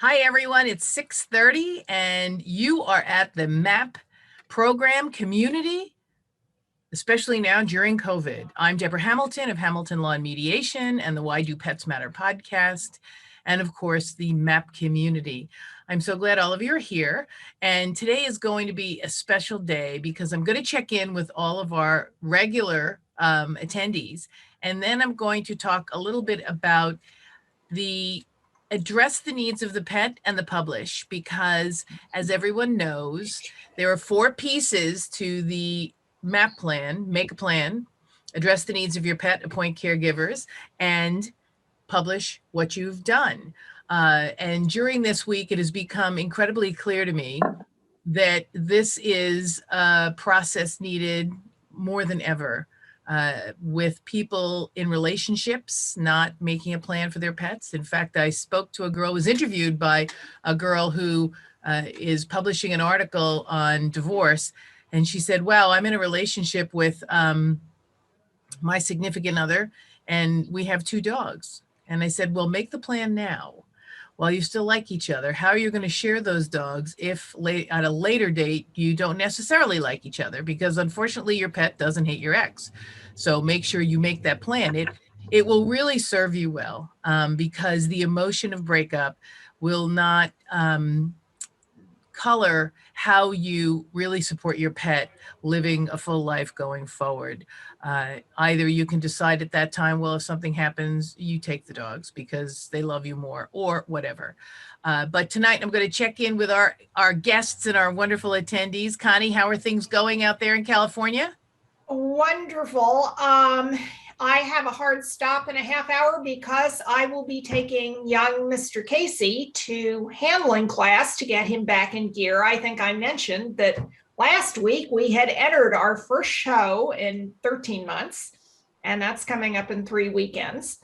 Hi, everyone. It's 6:30 and you are at the MAAP program community, especially now during COVID. I'm Deborah Hamilton of Hamilton Law and Mediation and the Why Do Pets Matter podcast, and of course, the MAAP community. I'm so glad all of you are here. And today is going to be a special day because I'm going to check in with all of our regular attendees. And then I'm going to talk a little bit about address the needs of the pet and the publish, because as everyone knows, there are 4 pieces to the MAP plan: make a plan, address the needs of your pet, appoint caregivers, and publish what you've done. And during this week, it has become incredibly clear to me that this is a process needed more than ever, with people in relationships not making a plan for their pets. In fact, I spoke to a girl, was interviewed by a girl who is publishing an article on divorce. And she said, wow, I'm in a relationship with my significant other, and we have 2 dogs. And I said, well, make the plan now while you still like each other. How are you going to share those dogs if at a later date you don't necessarily like each other? Because unfortunately your pet doesn't hate your ex. So make sure you make that plan. It will really serve you well, because the emotion of breakup will not color how you really support your pet living a full life going forward. Either you can decide at that time, well, if something happens, you take the dogs because they love you more, or whatever. But tonight I'm going to check in with our guests and our wonderful attendees. Connie, how are things going out there in California? Wonderful. I have a hard stop in a half hour because I will be taking young Mr. Casey to handling class to get him back in gear. I think I mentioned that last week we had entered our first show in 13 months, and that's coming up in 3 weekends.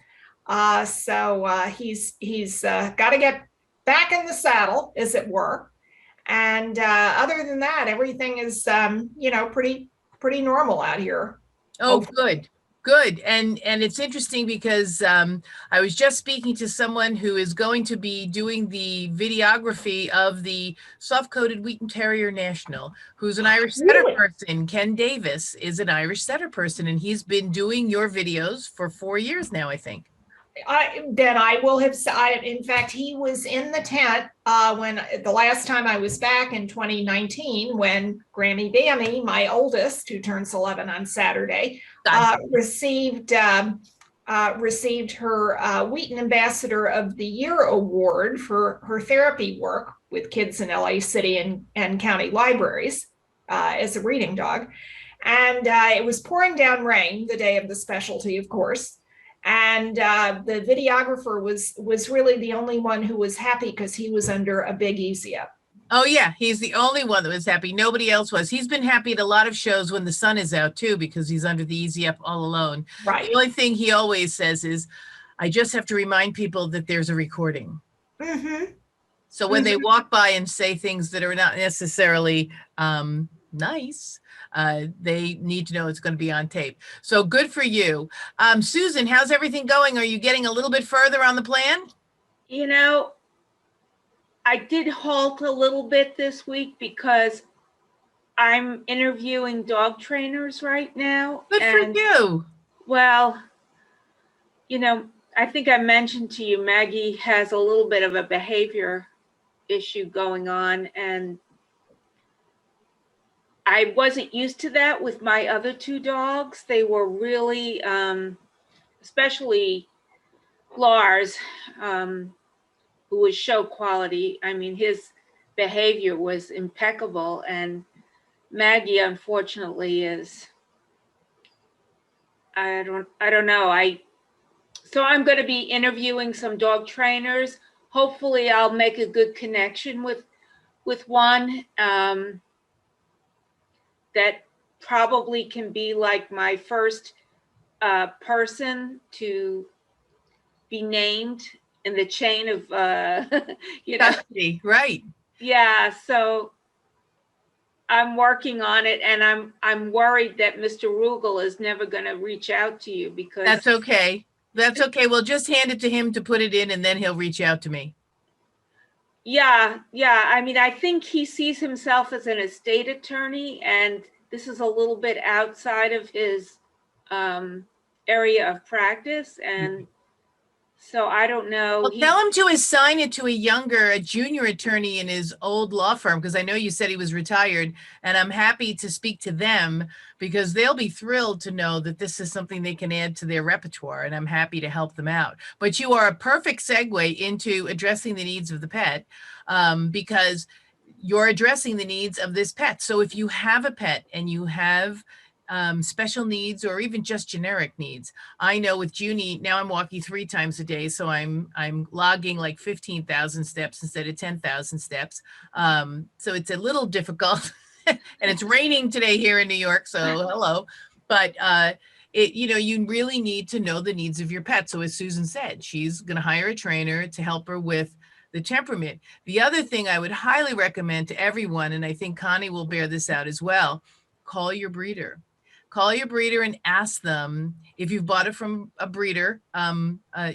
So he's got to get back in the saddle, as it were. And other than that, everything is pretty normal out here. Oh, good. Good. And it's interesting because I was just speaking to someone who is going to be doing the videography of the soft-coated Wheaten Terrier National, who's an Irish setter person. Ken Davis is an Irish setter person, and he's been doing your videos for 4 years now, I think. I will have. In fact, he was in the tent when the last time I was back in 2019, when Grammy Bammy, my oldest, who turns 11 on Saturday, received her Wheaton Ambassador of the Year award for her therapy work with kids in LA City and county libraries as a reading dog. And it was pouring down rain the day of the specialty, of course. And the videographer was really the only one who was happy because he was under a big easy up. Oh yeah, he's the only one that was happy. Nobody else was. He's been happy at a lot of shows when the sun is out too, because he's under the easy up all alone. Right. The only thing he always says is, I just have to remind people that there's a recording. Mm-hmm. So when they walk by and say things that are not necessarily nice, they need to know it's going to be on tape. So good for you. Susan, how's everything going? Are you getting a little bit further on the plan? You know, I did halt a little bit this week because I'm interviewing dog trainers right now. Good for you. Well, I think I mentioned to you, Maggie has a little bit of a behavior issue going on, and I wasn't used to that with my other 2 dogs. They were really, especially Lars, who was show quality. I mean, his behavior was impeccable, and Maggie, unfortunately, is, I don't know. So I'm going to be interviewing some dog trainers. Hopefully I'll make a good connection with one that probably can be like my first person to be named in the chain of, Right. Yeah. So I'm working on it, and I'm worried that Mr. Rugel is never going to reach out to you because that's okay. That's okay. We'll just hand it to him to put it in, and then he'll reach out to me. Yeah, yeah. I mean, I think he sees himself as an estate attorney, and this is a little bit outside of his area of practice. And so I don't know. Well, tell him to assign it to a junior attorney in his old law firm, because I know you said he was retired, and I'm happy to speak to them because they'll be thrilled to know that this is something they can add to their repertoire, and I'm happy to help them out. But you are a perfect segue into addressing the needs of the pet, because you're addressing the needs of this pet. So if you have a pet and you have special needs or even just generic needs. I know with Junie, now I'm walking 3 times a day, so I'm logging like 15,000 steps instead of 10,000 steps. So it's a little difficult, and it's raining today here in New York, so hello. But you really need to know the needs of your pet. So as Susan said, she's going to hire a trainer to help her with the temperament. The other thing I would highly recommend to everyone, and I think Connie will bear this out as well, call your breeder. Call your breeder and ask them, if you've bought it from a breeder,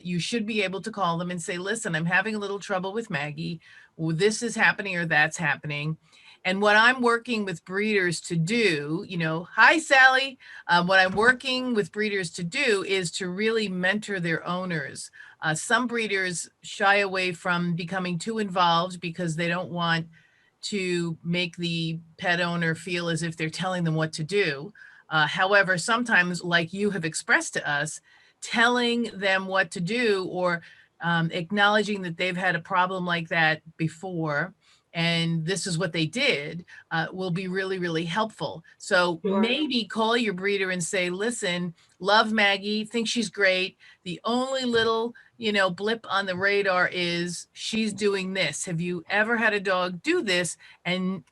you should be able to call them and say, listen, I'm having a little trouble with Maggie. Well, this is happening or that's happening. And what I'm working with breeders to do, hi, Sally. What I'm working with breeders to do is to really mentor their owners. Some breeders shy away from becoming too involved because they don't want to make the pet owner feel as if they're telling them what to do. However, sometimes, like you have expressed to us, telling them what to do or acknowledging that they've had a problem like that before and this is what they did will be really, really helpful. So maybe call your breeder and say, listen, love Maggie, think she's great. The only little, blip on the radar is she's doing this. Have you ever had a dog do this? And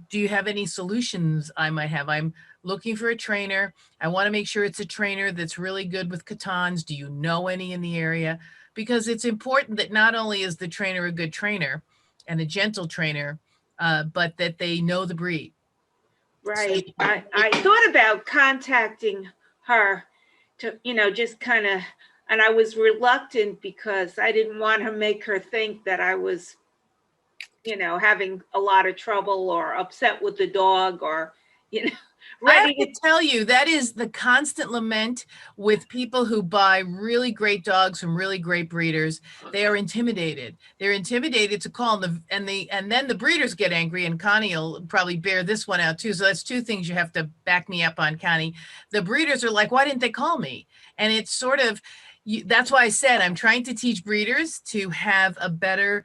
do you have any solutions I might have? I'm looking for a trainer. I want to make sure it's a trainer that's really good with Catons. Do you know any in the area? Because it's important that not only is the trainer a good trainer and a gentle trainer, but that they know the breed. Right. So, I thought about contacting her to, just kind of, and I was reluctant because I didn't want to make her think that I was, having a lot of trouble or upset with the dog or, ready to tell you that is the constant lament with people who buy really great dogs from really great breeders. They are intimidated. They're intimidated to call them, and then the breeders get angry. And Connie will probably bear this one out too. So that's 2 things you have to back me up on, Connie. The breeders are like, why didn't they call me? And it's sort of, that's why I said I'm trying to teach breeders to have a better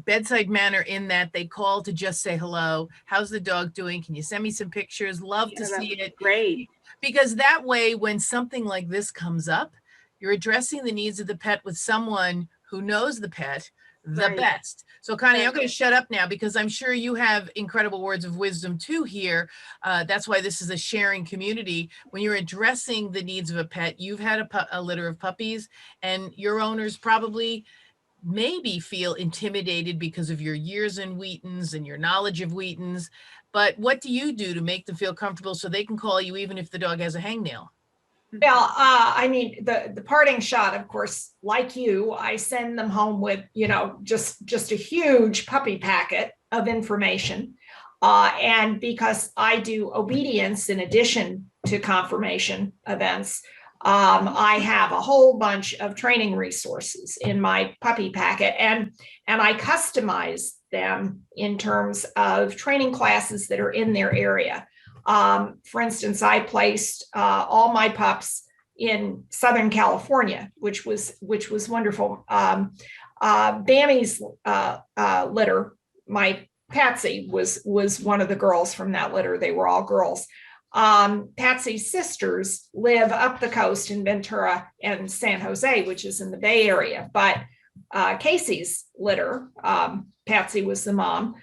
bedside manner in that they call to just say hello. How's the dog doing? Can you send me some pictures? Love to see it. Great. Because that way, when something like this comes up, you're addressing the needs of the pet with someone who knows the pet the best. So Connie, I'm going to shut up now because I'm sure you have incredible words of wisdom too here. That's why this is a sharing community. When you're addressing the needs of a pet, you've had a litter of puppies and your owners probably maybe feel intimidated because of your years in Wheaton's and your knowledge of Wheaton's. But what do you do to make them feel comfortable so they can call you even if the dog has a hangnail? Well, the parting shot, of course, like you, I send them home with, just a huge puppy packet of information. And because I do obedience in addition to confirmation events, I have a whole bunch of training resources in my puppy packet, and I customize them in terms of training classes that are in their area. For instance, I placed all my pups in Southern California, which was wonderful. Bammy's litter, my Patsy was one of the girls from that litter. They were all girls. Patsy's sisters live up the coast in Ventura and San Jose, which is in the Bay Area. But Casey's litter, Patsy was the mom.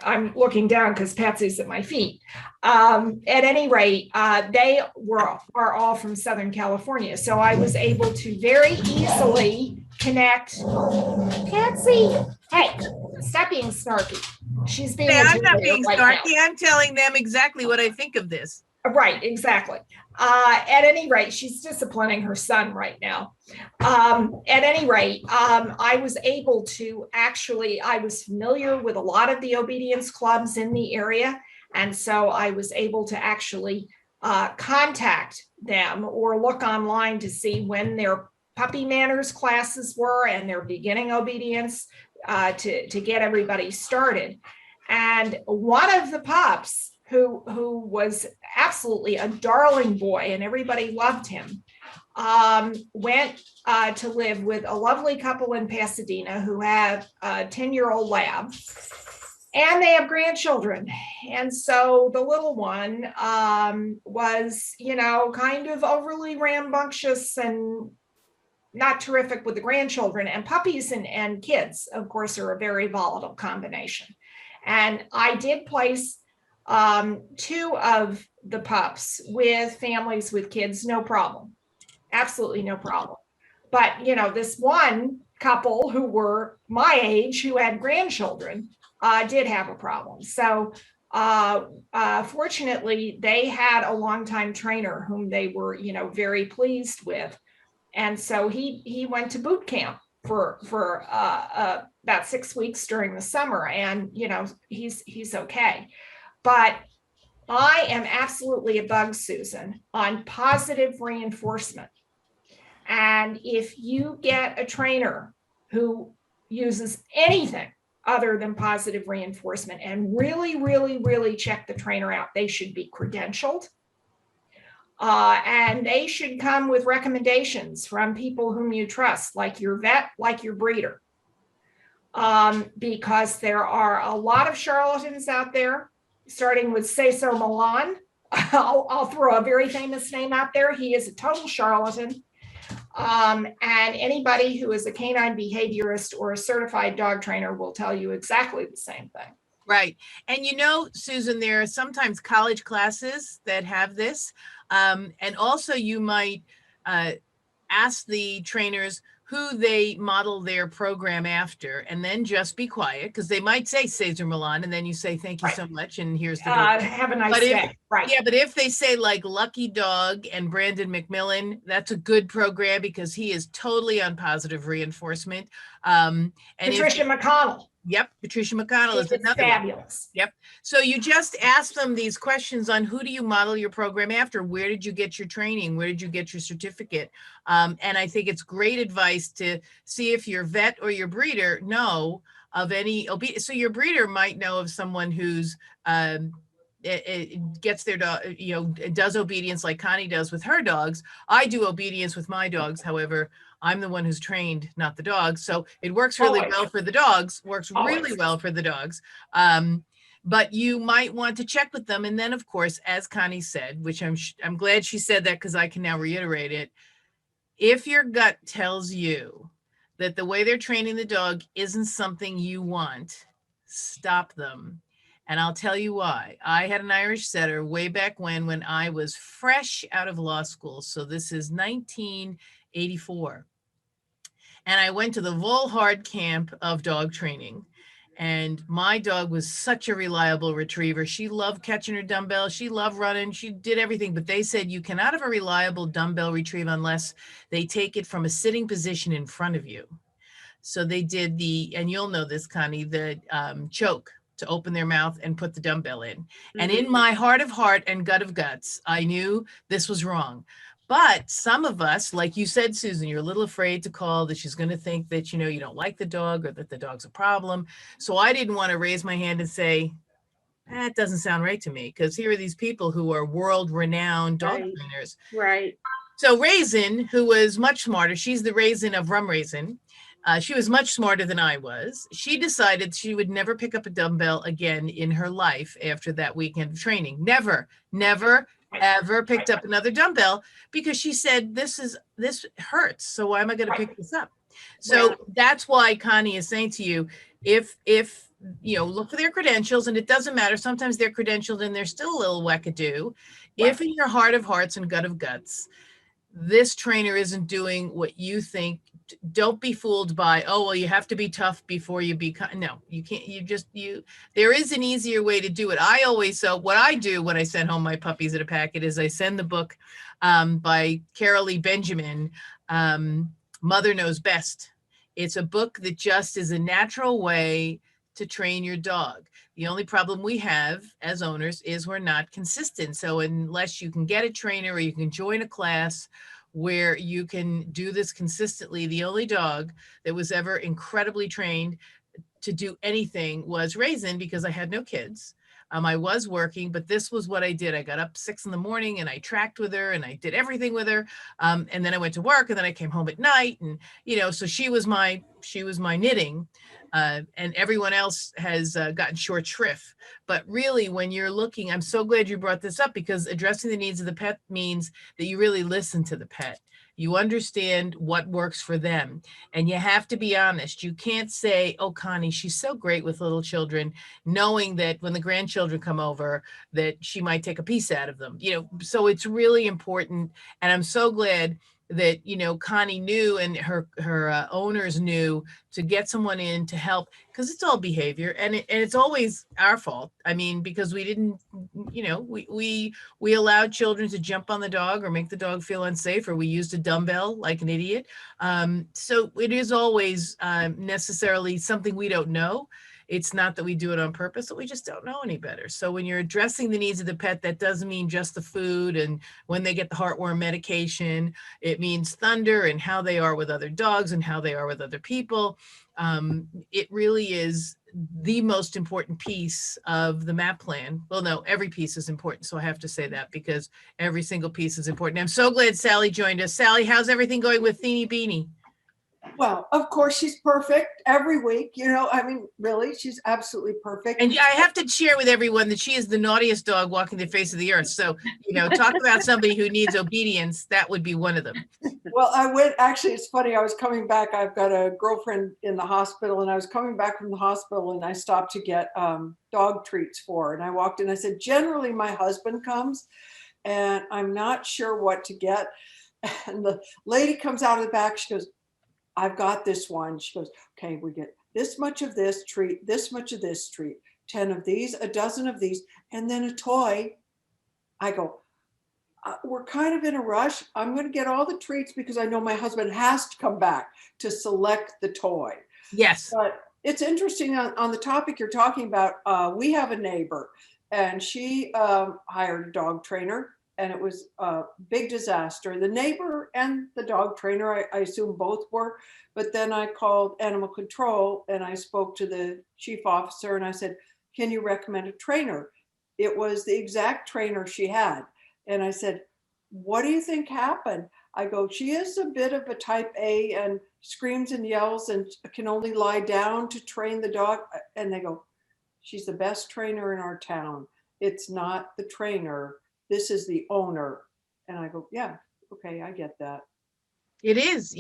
I'm looking down because Patsy's at my feet. At any rate, they are all from Southern California. So I was able to very easily connect. Patsy, hey, stop being snarky. She's being I'm not being right snarky. Now. I'm telling them exactly what I think of this. Right, exactly. At any rate, she's disciplining her son right now. At any rate, I was able to I was familiar with a lot of the obedience clubs in the area. And so I was able to actually contact them or look online to see when their puppy manners classes were and their beginning obedience to get everybody started. And one of the pups who was absolutely a darling boy and everybody loved him, went to live with a lovely couple in Pasadena who have a 10-year-old lab, and they have grandchildren. And so the little one was, kind of overly rambunctious and not terrific with the grandchildren. And puppies and kids, of course, are a very volatile combination. And I did place two of the pups with families with kids, no problem. Absolutely no problem. But, this one couple who were my age, who had grandchildren, did have a problem. So fortunately, they had a longtime trainer whom they were, very pleased with. And so he went to boot camp for about 6 weeks during the summer, and he's okay. But I am absolutely a bug, Susan, on positive reinforcement. And if you get a trainer who uses anything other than positive reinforcement, and really, really, really check the trainer out, they should be credentialed. And they should come with recommendations from people whom you trust, like your vet, like your breeder. Because there are a lot of charlatans out there, starting with Cesar Millan. I'll throw a very famous name out there. He is a total charlatan. And anybody who is a canine behaviorist or a certified dog trainer will tell you exactly the same thing. Right. And Susan, there are sometimes college classes that have this. And also you might ask the trainers who they model their program after, and then just be quiet, because they might say Cesar Millan, and then you say, thank you so much, and here's the have a nice day. Right. Yeah, but if they say like Lucky Dog and Brandon McMillan, that's a good program because he is totally on positive reinforcement. And Patricia McConnell. Yep, Patricia McConnell is another fabulous. One. Yep. So you just ask them these questions on who do you model your program after? Where did you get your training? Where did you get your certificate? And I think it's great advice to see if your vet or your breeder know of any obedience. So your breeder might know of someone who's it gets their dog, does obedience like Connie does with her dogs. I do obedience with my dogs. However, I'm the one who's trained, not the dogs. So it works really well for the dogs, really well for the dogs. But you might want to check with them. And then, of course, as Connie said, which I'm glad she said that because I can now reiterate it. If your gut tells you that the way they're training the dog isn't something you want, stop them. And I'll tell you why. I had an Irish setter way back when I was fresh out of law school. So this is 1984. And I went to the Volhard camp of dog training. And my dog was such a reliable retriever. She loved catching her dumbbell. She loved running. She did everything. But they said you cannot have a reliable dumbbell retrieve unless they take it from a sitting position in front of you. So they did and you'll know this, Connie, the choke to open their mouth and put the dumbbell in. Mm-hmm. And in my heart of heart and gut of guts, I knew this was wrong. But some of us, like you said, Susan, you're a little afraid to call, that she's going to think that, you don't like the dog or that the dog's a problem. So I didn't want to raise my hand and say, that doesn't sound right to me, because here are these people who are world-renowned dog trainers. Right. So Raisin, who was much smarter, she's the Raisin of Rum Raisin. She was much smarter than I was. She decided she would never pick up a dumbbell again in her life after that weekend of training. Never, ever picked up another dumbbell, because she said, this hurts. So why am I going to pick this up? So that's why Connie is saying to you, if look for their credentials, and it doesn't matter. Sometimes they're credentialed and they're still a little wackadoo. If in your heart of hearts and gut of guts, this trainer isn't doing what you think don't be fooled by, oh, well, you have to be tough before you be kind. No, you can't. There is an easier way to do it. So what I do when I send home my puppies in a packet is I send the book by Carol Lee Benjamin, Mother Knows Best. It's a book that just is a natural way to train your dog. The only problem we have as owners is we're not consistent. So unless you can get a trainer or you can join a class where you can do this consistently, the only dog that was ever incredibly trained to do anything was Raisin, because I had no kids. I was working, but this was what I did. I got up 6 in the morning and I tracked with her and I did everything with her. And then I went to work and then I came home at night, and, so she was my knitting, and everyone else has gotten short shrift. But really, when you're looking, I'm so glad you brought this up, because addressing the needs of the pet means that you really listen to the pet. You understand what works for them. And you have to be honest. You can't say, oh, Connie, she's so great with little children, knowing that when the grandchildren come over, that she might take a piece out of them. So it's really important. And I'm so glad that, Connie knew, and her owners knew, to get someone in to help, because it's all behavior, and it's always our fault. I mean, because we didn't, we allowed children to jump on the dog or make the dog feel unsafe, or we used a dumbbell like an idiot. So it is always necessarily something we don't know. It's not that we do it on purpose, but we just don't know any better. So when you're addressing the needs of the pet, that doesn't mean just the food and when they get the heartworm medication. It means Thunder and how they are with other dogs and how they are with other people. It really is the most important piece of the MAAP plan. Well, no, every piece is important. So I have to say that, because every single piece is important. I'm so glad Sally joined us. Sally, how's everything going with Feeny Beanie? Well, of course, she's perfect every week. I mean, really, she's absolutely perfect. And I have to share with everyone that she is the naughtiest dog walking the face of the earth. So, talk about somebody who needs obedience. That would be one of them. Well, actually, it's funny. I was coming back. I've got a girlfriend in the hospital, and I was coming back from the hospital, and I stopped to get dog treats for her. And I walked in, I said, generally my husband comes and I'm not sure what to get. And the lady comes out of the back. She goes, I've got this one. She goes, okay, we get this much of this treat, this much of this treat, 10 of these, a dozen of these, and then a toy. I go, we're kind of in a rush. I'm going to get all the treats because I know my husband has to come back to select the toy. Yes. But it's interesting on the topic you're talking about. We have a neighbor, and she hired a dog trainer, and it was a big disaster. The neighbor and the dog trainer, I assume both were, but then I called animal control and I spoke to the chief officer and I said, can you recommend a trainer? It was the exact trainer she had. And I said, what do you think happened? I go, she is a bit of a type A and screams and yells and can only lie down to train the dog. And they go, she's the best trainer in our town. It's not the trainer. This is the owner. And I go, yeah, okay, I get that. It is,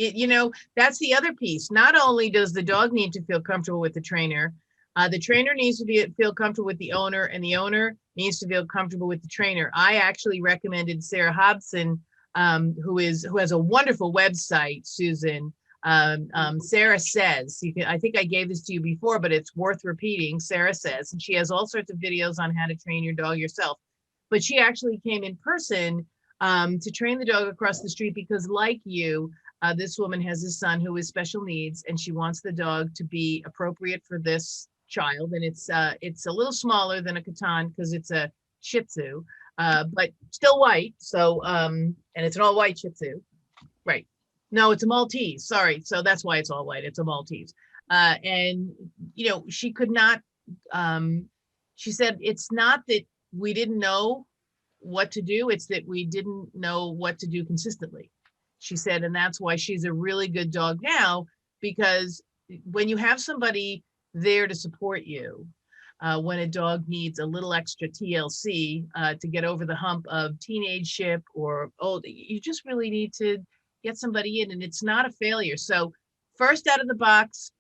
that's the other piece. Not only does the dog need to feel comfortable with the trainer needs to feel comfortable with the owner, and the owner needs to feel comfortable with the trainer. I actually recommended Sarah Hobson, who has a wonderful website, Susan. Sarah Says, I think I gave this to you before, but it's worth repeating. Sarah Says, and she has all sorts of videos on how to train your dog yourself. But she actually came in person to train the dog across the street because, like you, this woman has a son who has special needs, and she wants the dog to be appropriate for this child. And it's a little smaller than a Katan because it's a Shih Tzu, but still white. So and it's an all white Shih Tzu, right? No, it's a Maltese. Sorry, so that's why it's all white. It's a Maltese, and she could not. She said it's not that we didn't know what to do, it's that we didn't know what to do consistently. She said, and that's why she's a really good dog now, because when you have somebody there to support you, when a dog needs a little extra TLC to get over the hump of teenageship or old, you just really need to get somebody in, and it's not a failure. So first out of the box,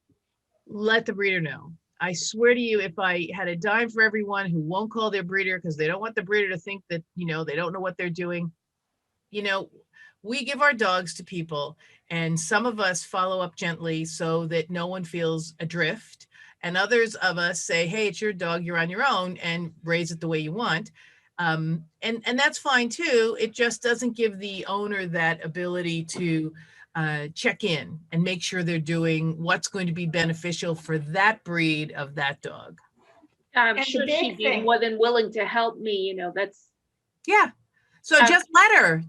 let the breeder know. I swear to you, if I had a dime for everyone who won't call their breeder because they don't want the breeder to think that, they don't know what they're doing, we give our dogs to people, and some of us follow up gently so that no one feels adrift. And others of us say, hey, it's your dog, you're on your own, and raise it the way you want. And that's fine too. It just doesn't give the owner that ability to check in and make sure they're doing what's going to be beneficial for that breed of that dog. I'm And the sure big she'd be thing- more than willing to help me, you know, that's, Yeah. So just let her,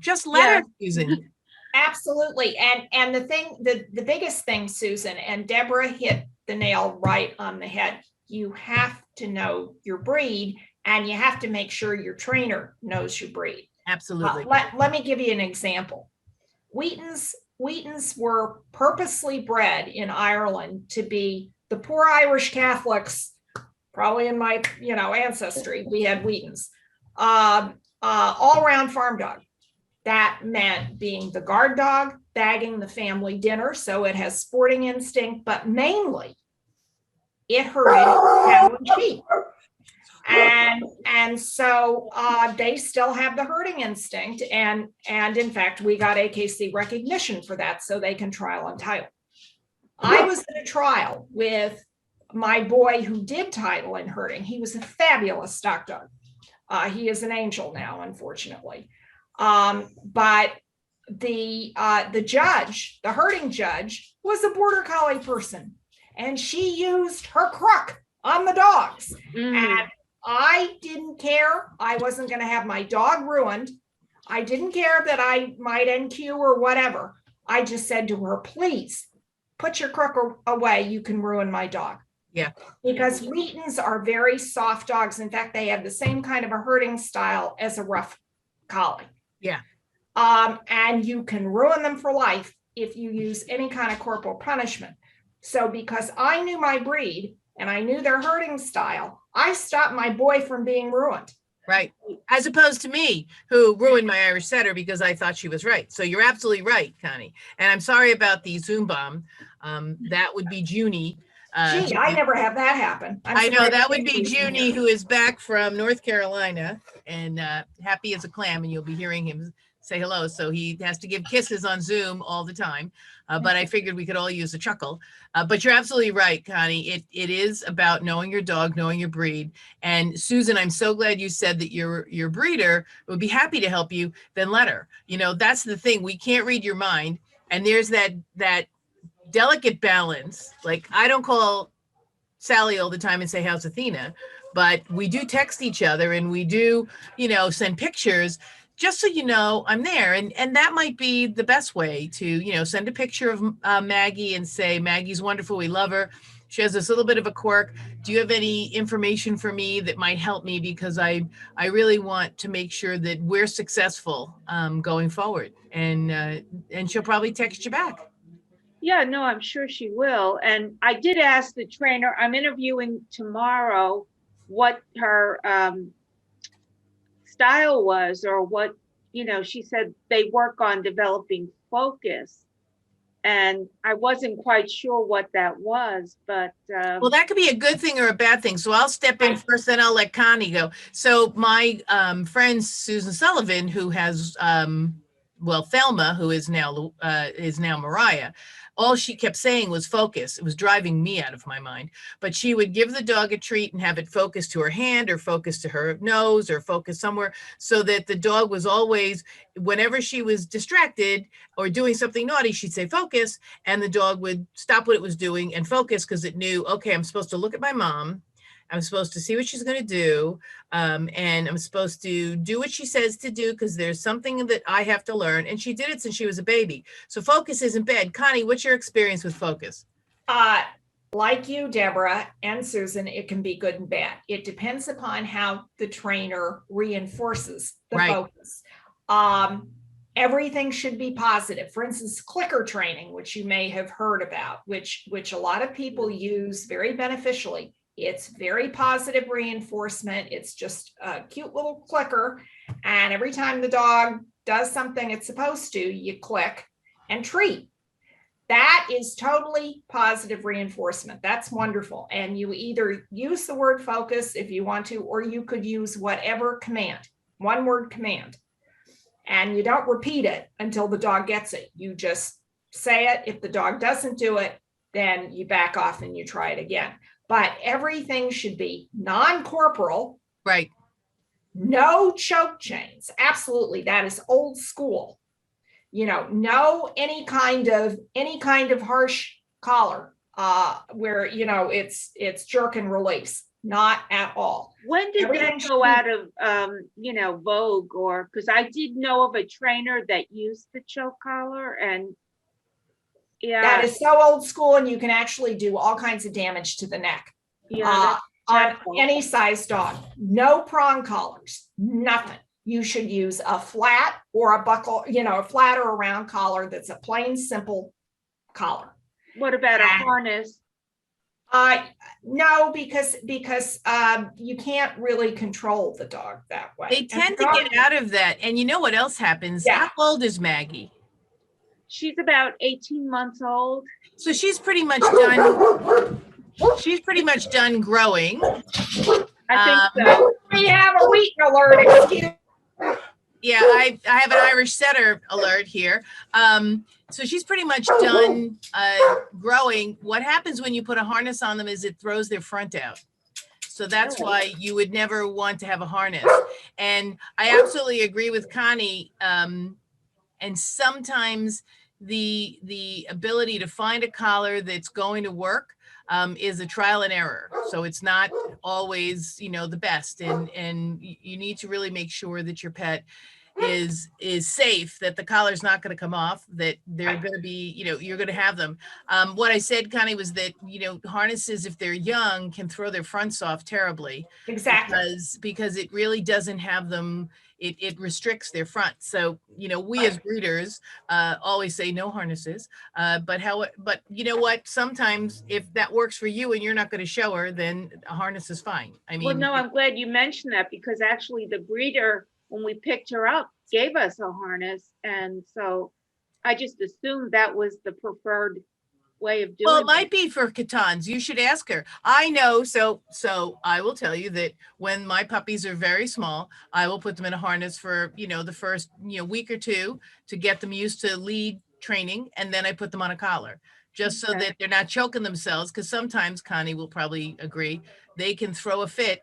Susan. Absolutely. And the biggest thing, Susan, and Deborah hit the nail right on the head. You have to know your breed, and you have to make sure your trainer knows your breed. Absolutely. Let me give you an example. Wheatons were purposely bred in Ireland to be the poor Irish Catholics, probably in my ancestry. We had Wheatons, all around farm dog. That meant being the guard dog, bagging the family dinner, so it has sporting instinct, but mainly it herded cattle and sheep. And so they still have the herding instinct, and in fact we got AKC recognition for that, so they can trial and title. I was in a trial with my boy who did title and herding. He was a fabulous stock dog. He is an angel now, unfortunately. But the judge, the herding judge, was a border collie person, and she used her crook on the dogs. And I didn't care. I wasn't going to have my dog ruined. I didn't care that I might NQ or whatever. I just said to her, please put your crook away. You can ruin my dog. Yeah. Because Wheatons are very soft dogs. In fact, they have the same kind of a herding style as a rough collie. Yeah. And you can ruin them for life if you use any kind of corporal punishment. So because I knew my breed and I knew their herding style, I stopped my boy from being ruined. Right. As opposed to me, who ruined my Irish setter because I thought she was right. So you're absolutely right, Connie. And I'm sorry about the Zoom bomb. That would be Junie. Gee, I never have that happen. I know that would be Junie, who is back from North Carolina and happy as a clam, and you'll be hearing him say hello. So he has to give kisses on Zoom all the time. But I figured we could all use a chuckle. But you're absolutely right, Connie. It is about knowing your dog, knowing your breed. And Susan, I'm so glad you said that your breeder would be happy to help you. Then let her. You know, that's the thing. We can't read your mind. And there's that delicate balance. Like, I don't call Sally all the time and say, how's Athena? But we do text each other, and we do, send pictures, just so you know I'm there. And that might be the best way to, send a picture of Maggie and say, Maggie's wonderful, we love her. She has this little bit of a quirk. Do you have any information for me that might help me? Because I really want to make sure that we're successful going forward. And she'll probably text you back. Yeah, no, I'm sure she will. And I did ask the trainer, I'm interviewing tomorrow, what her style was, or what, she said they work on developing focus. And I wasn't quite sure what that was, but. Well, that could be a good thing or a bad thing. So I'll step in first, then I'll let Connie go. So my friend, Susan Sullivan, who has, Thelma, who is now Mariah, all she kept saying was focus. It was driving me out of my mind. But she would give the dog a treat and have it focus to her hand or focus to her nose or focus somewhere, so that the dog was always, whenever she was distracted or doing something naughty, she'd say focus, and the dog would stop what it was doing and focus, because it knew, okay, I'm supposed to look at my mom. I'm supposed to see what she's going to do. And I'm supposed to do what she says to do, because there's something that I have to learn. And she did it since she was a baby. So focus isn't bad. Connie, what's your experience with focus? Like you, Deborah and Susan, it can be good and bad. It depends upon how the trainer reinforces the focus. Everything should be positive. For instance, clicker training, which you may have heard about, which a lot of people use very beneficially. It's very positive reinforcement. It's just a cute little clicker. And every time the dog does something it's supposed to, you click and treat. That is totally positive reinforcement. That's wonderful. And you either use the word focus if you want to, or you could use whatever command, one word command. And you don't repeat it until the dog gets it. You just say it. If the dog doesn't do it, then you back off and you try it again. But everything should be non-corporal, Right. no choke chains. Absolutely. That is old school. You know, no any kind of harsh collar where, you know, it's jerk and release. Not at all. When did Everything that should go be- out of, you know, vogue? Or, because I did know of a trainer that used the choke collar, and yeah, That is so old school, and you can actually do all kinds of damage to the neck yeah, on terrible. any size dog. No prong collars, nothing. You should use a flat or a buckle, you know, a flat or a round collar that's a plain, simple collar. What about a and- harness? No, because you can't really control the dog that way. They And tend the to dog- get out of that. And you know what else happens? Yeah. How old is Maggie? She's about 18 months old. So she's pretty much done. She's pretty much done growing. I think so. We have a week alert. Excuse. Yeah, I have an Irish setter alert here. So she's pretty much done growing. What happens when you put a harness on them is it throws their front out. So that's why you would never want to have a harness. And I absolutely agree with Connie. And sometimes the ability to find a collar that's going to work is a trial and error. So it's not always, you know, the best. And you need to really make sure that your pet is safe, that the collar's not going to come off, that they're going to be, you know, you're going to have them. What I said, Connie, was that, you know, harnesses, if they're young, can throw their fronts off terribly. Exactly. Because it really doesn't have them, it restricts their front. So, you know, we as breeders always say no harnesses. But you know what? Sometimes if that works for you and you're not going to show her, then a harness is fine. I mean, Well, no, I'm glad you mentioned that, because actually the breeder, when we picked her up, gave us a harness. And so I just assumed that was the preferred way of doing well, it. it might be for Catons. You should ask her. I know. So I will tell you that when my puppies are very small, I will put them in a harness for, you know, the first, you know, week or two to get them used to lead training. And then I put them on a collar just so Okay. that they're not choking themselves. Because sometimes, Connie will probably agree, they can throw a fit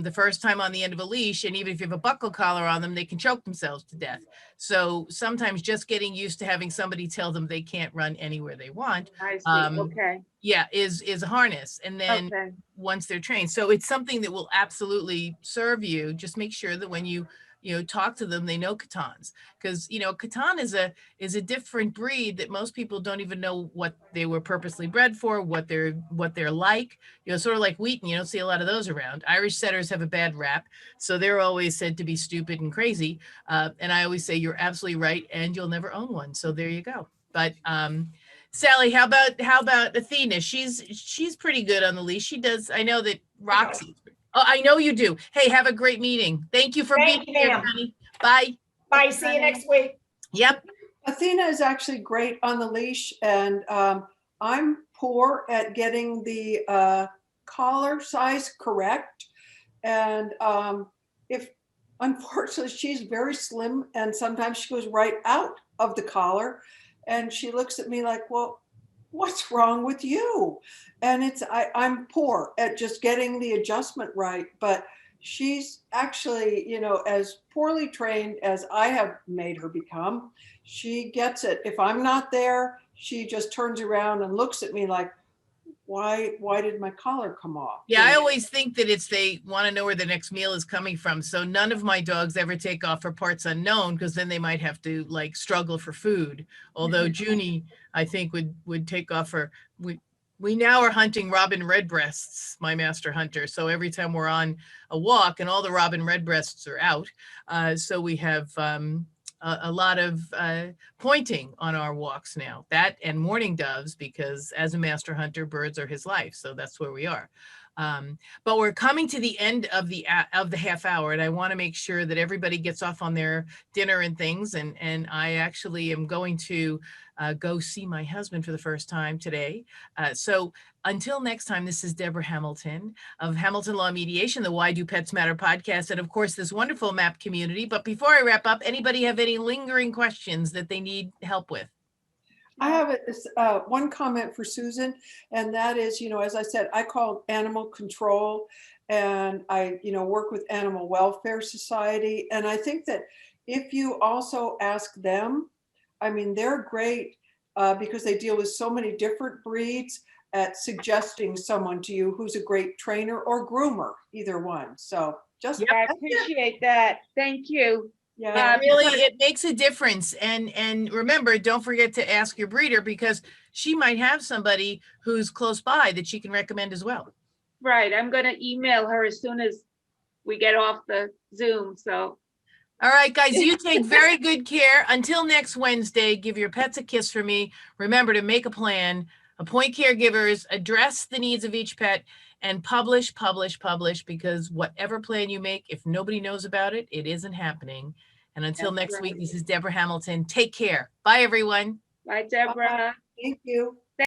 the first time on the end of a leash. And even if you have a buckle collar on them, they can choke themselves to death. So sometimes just getting used to having somebody tell them they can't run anywhere they want, I see. Okay. yeah, is a harness. And then Okay. once they're trained, so it's something that will absolutely serve you. Just make sure that when you talk to them, they know Catons, because, you know, Caton is a different breed that most people don't even know what they were purposely bred for, what they're like, you know, sort of like Wheaton. You don't see a lot of those around. Irish setters have a bad rap, so they're always said to be stupid and crazy. And I always say you're absolutely right, and you'll never own one. So there you go. But Sally, how about Athena? She's pretty good on the leash. She does. I know that Roxy. Oh, I know you do. Hey, have a great meeting. Thank you for Thank being you, here, ma'am. Connie. Bye. Bye. See you next week. Yep. Athena is actually great on the leash, and I'm poor at getting the collar size correct. And if unfortunately she's very slim, and sometimes she goes right out of the collar, and she looks at me like, well, what's wrong with you? And I'm poor at just getting the adjustment right, but she's actually, you know, as poorly trained as I have made her become, she gets it. If I'm not there, she just turns around and looks at me like, why did my collar come off? Yeah, I always think that they want to know where the next meal is coming from. So none of my dogs ever take off for parts unknown, because then they might have to like struggle for food. Although Junie, I think, would take off for, we now are hunting robin redbreasts, my master hunter. So every time we're on a walk, and all the robin redbreasts are out, so we have a lot of pointing on our walks now, that and mourning doves, because as a master hunter, birds are his life. So that's where we are. But we're coming to the end of the half hour, and I want to make sure that everybody gets off on their dinner and things. And I actually am going to go see my husband for the first time today. So until next time, this is Deborah Hamilton of Hamilton Law Mediation, the Why Do Pets Matter podcast, and of course this wonderful MAAP community. But before I wrap up, anybody have any lingering questions that they need help with? I have one comment for Susan, and that is, as I said, I called animal control, and I, work with Animal Welfare Society. And I think that if you also ask them, I mean, they're great because they deal with so many different breeds at suggesting someone to you who's a great trainer or groomer, either one. So just, I appreciate that. Thank you. yeah. It really, it makes a difference. And remember, don't forget to ask your breeder, because she might have somebody who's close by that she can recommend as well. Right. I'm going to email her as soon as we get off the Zoom. So. All right, guys, you take very good care. Until next Wednesday, give your pets a kiss for me. Remember to make a plan, appoint caregivers, address the needs of each pet, and publish, because whatever plan you make, if nobody knows about it, it isn't happening. And until That's next right. week, this is Deborah Hamilton. Take care. Bye, everyone. Bye, Deborah. Thank you.